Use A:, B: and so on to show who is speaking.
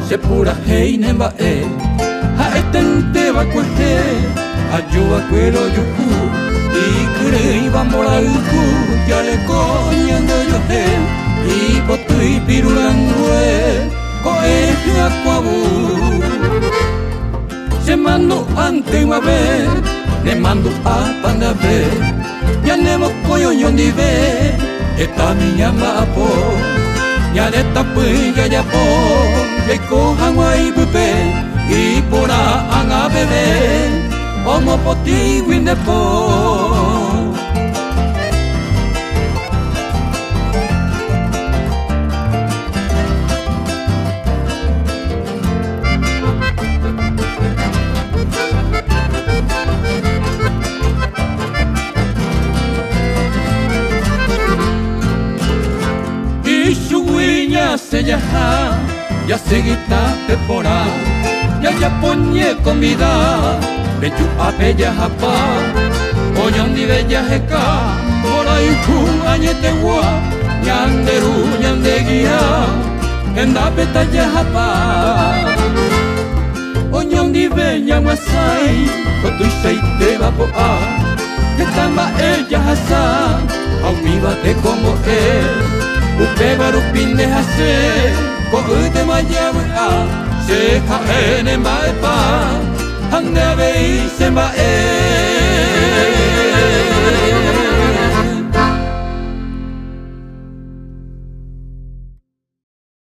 A: se pura heine mbae haetente bakue ayua kuero yuku ikurei bamborauku yareko nyando yohe ipotui pirulangue koe akwabu se mando ante wabe ne mando apanda ve ya nemo koyo yondi ve eta minya mapo ya de tapui ya po de ko hangwai bupe ipora anga bebe omo poti winde po ya seguita pepora ya ponye comida bechu apeya hapa oyon di bella heka ora iku añete wa yanderu yandegia enda petaya hapa oyon di bella masai kotu seite vapoa etama ella hasa au viva te como upeba rupine hase ko ute mayawe se khaene mai pa hangave se ma